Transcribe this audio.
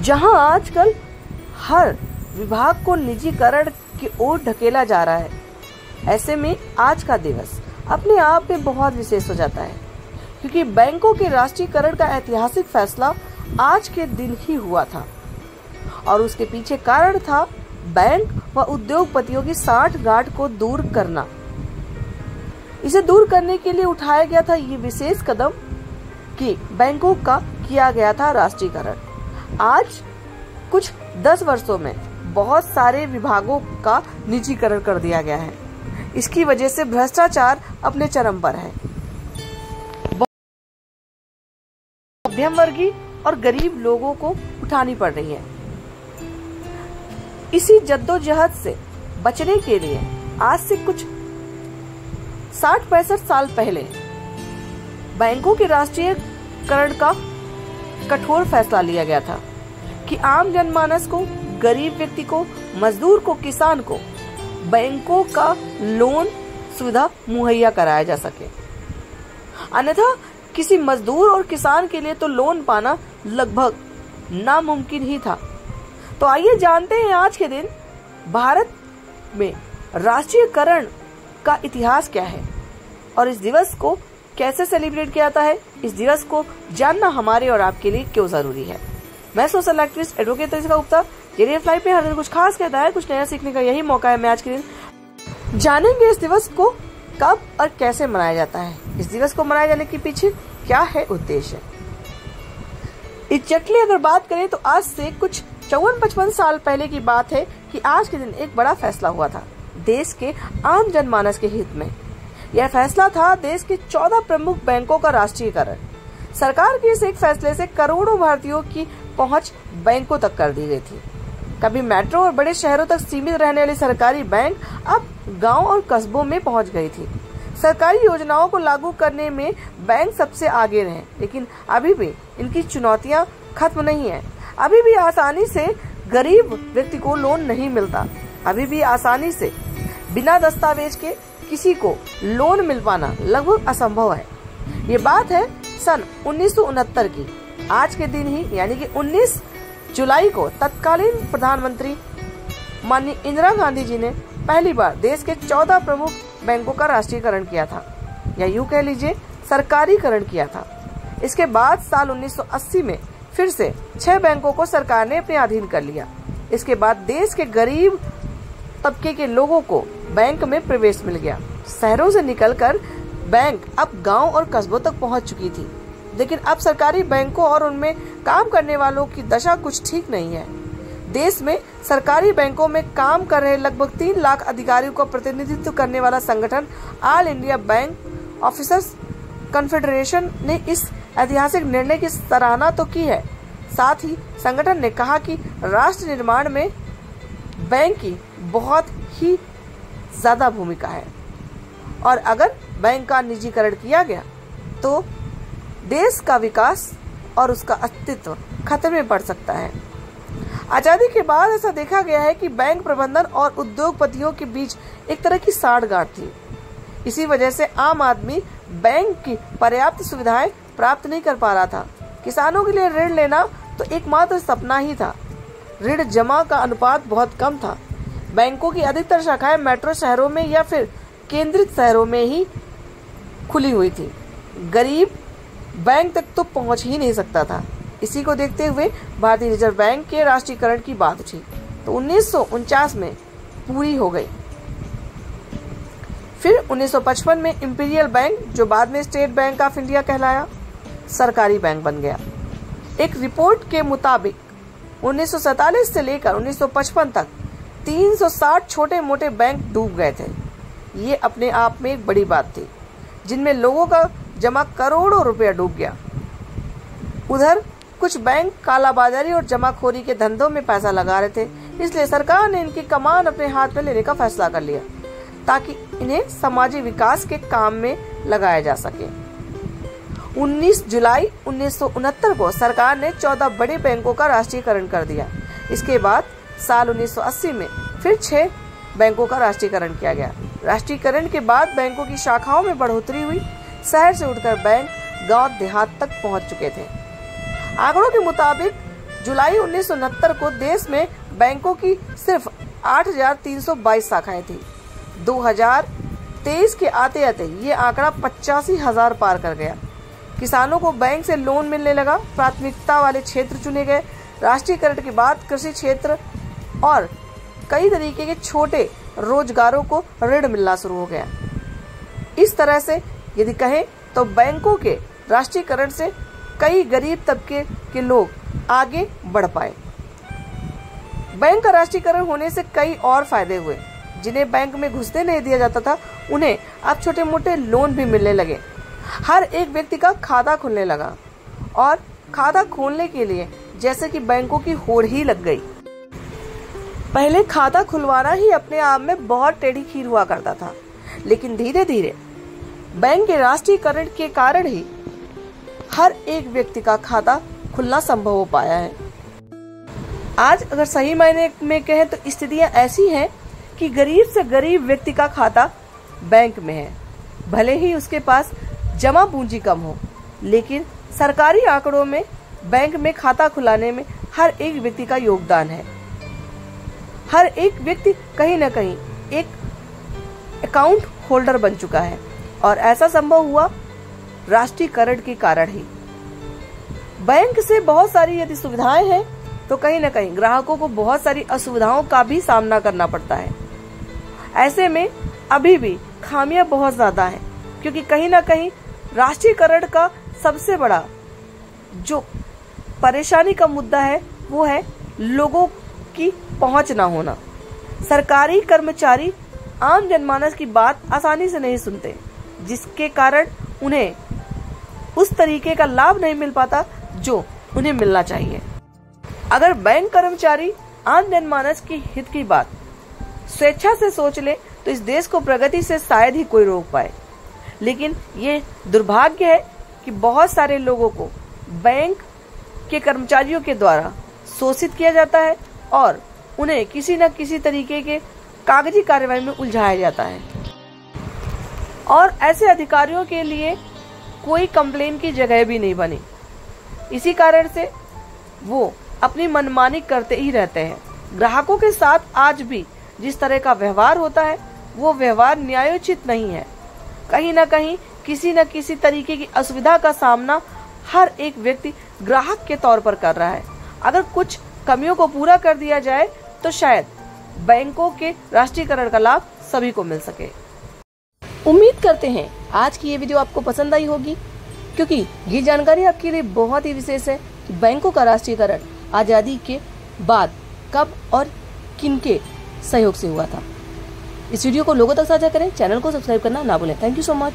जहां आजकल हर विभाग को निजीकरण की ओर ढकेला जा रहा है, ऐसे में आज का दिवस अपने आप में बहुत विशेष हो जाता है, क्योंकि बैंकों के राष्ट्रीयकरण का ऐतिहासिक फैसला आज के दिन ही हुआ था और उसके पीछे कारण था बैंक व उद्योगपतियों की साठगांठ को दूर करना। इसे दूर करने के लिए उठाया गया था ये विशेष कदम कि बैंकों का किया गया था राष्ट्रीयकरण। आज कुछ 10 वर्षों में बहुत सारे विभागों का निजीकरण कर दिया गया है। इसकी वजह से भ्रष्टाचार अपने चरम पर है। मध्यम वर्गीय और गरीब लोगों को उठानी पड़ रही है। इसी जद्दोजहद से बचने के लिए आज से कुछ 60-65 साल पहले बैंकों के राष्ट्रीयकरण का कठोर फैसला लिया गया था कि आम जनमानस को, गरीब व्यक्ति को, मजदूर को, किसान को बैंकों का लोन सुविधा मुहैया कराया जा सके। अन्यथा किसी मजदूर और किसान के लिए तो लोन पाना लगभग नामुमकिन ही था। तो आइए जानते हैं आज के दिन भारत में राष्ट्रीयकरण का इतिहास क्या है और इस दिवस को कैसे सेलिब्रेट किया जाता है। इस दिवस को जानना हमारे और आपके लिए क्यों जरूरी है। मैं social activist advocate Tanishka Gupta, JDF live पे हर दिन कुछ खास कहता है, कुछ नया सीखने का यही मौका है। मैं आज के दिन जानेंगे इस दिवस को कब और कैसे मनाया जाता है, इस दिवस को मनाए जाने के पीछे क्या है उद्देश्य। एग्जैक्टली अगर बात करें तो आज से कुछ 54-55 साल पहले की बात है कि आज के दिन एक बड़ा फैसला हुआ था देश के आम जनमानस के हित में। यह फैसला था देश के 14 प्रमुख बैंकों का राष्ट्रीयकरण। सरकार के इस एक फैसले से करोड़ों भारतीयों की पहुंच बैंकों तक कर दी गई थी। कभी मेट्रो और बड़े शहरों तक सीमित रहने वाली सरकारी बैंक अब गांव और कस्बों में पहुंच गई थी। सरकारी योजनाओं को लागू करने में बैंक सबसे आगे रहे, लेकिन अभी भी इनकी चुनौतियां खत्म नहीं है। अभी भी आसानी से गरीब व्यक्ति को लोन नहीं मिलता। अभी भी आसानी से बिना दस्तावेज के किसी को लोन मिल पाना लगभग असंभव है। ये बात है सन 1969 की। आज के दिन ही यानी कि 19 जुलाई को तत्कालीन प्रधानमंत्री माननीय इंदिरा गांधी जी ने पहली बार देश के 14 प्रमुख बैंकों का राष्ट्रीयकरण किया था, या यूं कह लीजिए सरकारीकरण किया था। इसके बाद साल 1980 में फिर से 6 बैंकों को सरकार ने अपने अधीन कर लिया। इसके बाद देश के गरीब तबके के लोगों को बैंक में प्रवेश मिल गया। शहरों से निकलकर बैंक अब गांव और कस्बों तक पहुंच चुकी थी, लेकिन अब सरकारी बैंकों और उनमें काम करने वालों की दशा कुछ ठीक नहीं है। देश में सरकारी बैंकों में काम कर रहे लगभग 3 लाख अधिकारियों का प्रतिनिधित्व करने वाला संगठन all India bank officers confederation ने इस ऐतिहासिक निर्णय की सराहना तो की है। साथ ही संगठन ने कहा कि राष्ट्र निर्माण में बैंक की बहुत ही ज्यादा भूमिका है और अगर बैंक का निजीकरण किया गया तो देश का विकास और उसका अस्तित्व खतरे में पड़ सकता है। आजादी के बाद ऐसा देखा गया है कि बैंक प्रबंधन और उद्योगपतियों के बीच एक तरह की साठगांठ थी। इसी वजह से आम आदमी बैंक की पर्याप्त सुविधाएं प्राप्त नहीं कर पा रहा था। किसानों के लिए ऋण लेना तो एकमात्र सपना ही था। ऋण जमा का अनुपात बहुत कम था। बैंकों की अधिकतर शाखाएं मेट्रो शहरों में या फिर केंद्रित शहरों में ही खुली हुई थी। गरीब बैंक तक तो पहुंच ही नहीं सकता था। इसी को देखते हुए भारतीय रिजर्व बैंक के राष्ट्रीयकरण की बात उठी तो 1949 में पूरी हो गई। फिर 1955 में इंपीरियल बैंक, जो बाद में स्टेट बैंक ऑफ इंडिया कहलाया, सरकारी बैंक बन गया। एक रिपोर्ट के मुताबिक 1947 से लेकर 1955 तक 360 छोटे मोटे बैंक डूब गए थे। ये अपने आप में एक बड़ी बात थी, जिनमें लोगों का जमा करोड़ों रुपया डूब गया। उधर कुछ बैंक कालाबाजारी और जमाखोरी के धंधों में पैसा लगा रहे थे, इसलिए सरकार ने इनकी कमान अपने हाथ में लेने का फैसला कर लिया ताकि इन्हें सामाजिक विकास के काम में लगाया जा सके। 19 जुलाई 1969 को सरकार ने 14 बड़े बैंकों का राष्ट्रीयकरण कर दिया। इसके बाद साल 1980 में फिर 6 बैंकों का राष्ट्रीयकरण किया गया। राष्ट्रीयकरण के बाद बैंकों की शाखाओं में बढ़ोतरी हुई। शहर से उठकर बैंक गांव देहात तक पहुंच चुके थे। आंकड़ों के मुताबिक जुलाई 1969 को देश में बैंकों की सिर्फ 8,322 शाखाएं थी। 2023 के आते आते ये आंकड़ा 85,000 पार कर गया। किसानों को बैंक से लोन मिलने लगा। प्राथमिकता वाले क्षेत्र चुने गए। राष्ट्रीयकरण के बाद कृषि क्षेत्र और कई तरीके के छोटे रोजगारों को ऋण मिलना शुरू हो गया। इस तरह से यदि कहें तो बैंकों के राष्ट्रीयकरण से कई गरीब तबके के लोग आगे बढ़ पाए। बैंक का राष्ट्रीयकरण होने से कई और फायदे हुए। जिन्हें बैंक में घुसने नहीं दिया जाता था, उन्हें अब छोटे मोटे लोन भी मिलने लगे। हर एक व्यक्ति का खाता खुलने लगा और खाता खोलने के लिए जैसे कि बैंकों की होड़ ही लग गई। पहले खाता खुलवाना ही अपने आप में बहुत टेढ़ी खीर हुआ करता था, लेकिन धीरे धीरे बैंक के राष्ट्रीयकरण के कारण ही हर एक व्यक्ति का खाता खुलना संभव हो पाया है। आज अगर सही मायने में कहें तो स्थितियां ऐसी हैं कि गरीब से गरीब व्यक्ति का खाता बैंक में है। भले ही उसके पास जमा पूंजी कम हो, लेकिन सरकारी आंकड़ों में बैंक में खाता खुलाने में हर एक व्यक्ति का योगदान है। हर एक व्यक्ति कहीं न कहीं एक अकाउंट होल्डर बन चुका है और ऐसा संभव हुआ राष्ट्रीयकरण के कारण ही। बैंक से बहुत सारी यदि सुविधाएं हैं तो कहीं न कहीं ग्राहकों को बहुत सारी असुविधाओं का भी सामना करना पड़ता है। ऐसे में अभी भी खामियां बहुत ज्यादा हैं, क्योंकि कहीं न कहीं राष्ट्रीयकरण का सबसे बड़ा जो परेशानी का मुद्दा है वो है लोगों की पहुंच न होना। सरकारी कर्मचारी आम जनमानस की बात आसानी से नहीं सुनते, जिसके कारण उन्हें उस तरीके का लाभ नहीं मिल पाता जो उन्हें मिलना चाहिए। अगर बैंक कर्मचारी आम जनमानस की हित की बात स्वेच्छा से सोच ले तो इस देश को प्रगति से शायद ही कोई रोक पाए। लेकिन ये दुर्भाग्य है कि बहुत सारे लोगों को बैंक के कर्मचारियों के द्वारा शोषित किया जाता है और उन्हें किसी न किसी तरीके के कागजी कार्रवाई में उलझाया जाता है और ऐसे अधिकारियों के लिए कोई कंप्लेन की जगह भी नहीं बनी। इसी कारण से वो अपनी मनमानी करते ही रहते हैं। ग्राहकों के साथ आज भी जिस तरह का व्यवहार होता है वो व्यवहार न्यायोचित नहीं है। कहीं न कहीं किसी न किसी तरीके की असुविधा का सामना हर एक व्यक्ति ग्राहक के तौर पर कर रहा है। अगर कुछ कमियों को पूरा कर दिया जाए तो शायद बैंकों के राष्ट्रीयकरण का लाभ सभी को मिल सके। उम्मीद करते हैं आज की ये वीडियो आपको पसंद आई होगी, क्योंकि ये जानकारी आपके लिए बहुत ही विशेष है कि बैंकों का राष्ट्रीयकरण आजादी के बाद कब और किनके सहयोग से हुआ था। इस वीडियो को लोगों तक साझा करें, चैनल को सब्सक्राइब करना ना भूलें। Thank you so much.